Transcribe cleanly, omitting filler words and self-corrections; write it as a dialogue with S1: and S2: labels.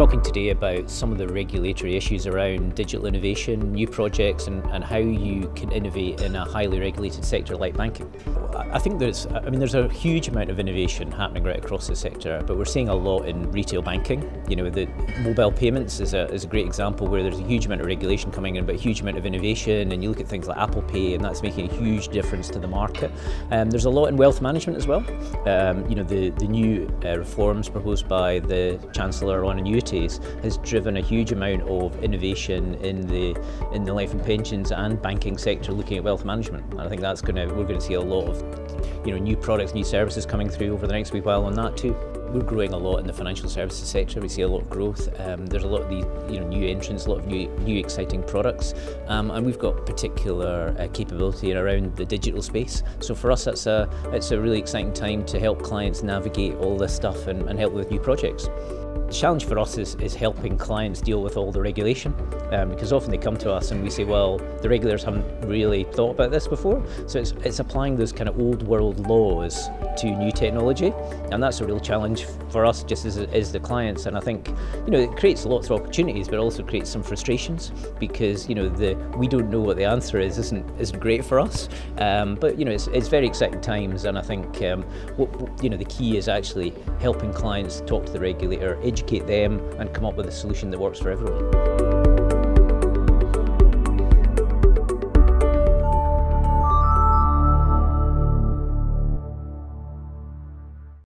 S1: talking today about some of the regulatory issues around digital innovation, new projects and how you can innovate in a highly regulated sector like banking. I think there's a huge amount of innovation happening right across the sector, but we're seeing a lot in retail banking. You know, the mobile payments is a great example where there's a huge amount of regulation coming in, but a huge amount of innovation, and you look at things like Apple Pay and that's making a huge difference to the market. There's a lot in wealth management as well. You know, the new reforms proposed by the Chancellor on annuities has driven a huge amount of innovation in the life and pensions and banking sector looking at wealth management. And I think we're going to see a lot of new products, new services coming through over the next wee while on that too. We're growing a lot in the financial services sector. We see a lot of growth. There's a lot of these new entrants, a lot of new exciting products, and we've got particular capability around the digital space. So for us, it's a really exciting time to help clients navigate all this stuff and help with new projects. The challenge for us is helping clients deal with all the regulation, because often they come to us and we say, well, the regulators haven't really thought about this before. So it's applying those kind of old world laws to new technology, and that's a real challenge for us just as the clients. And I think it creates lots of opportunities, but also creates some frustrations because we don't know what the answer isn't great for us. But it's very exciting times, and I think the key is actually helping clients talk to the regulator, educate them and come up with a solution that works for everyone.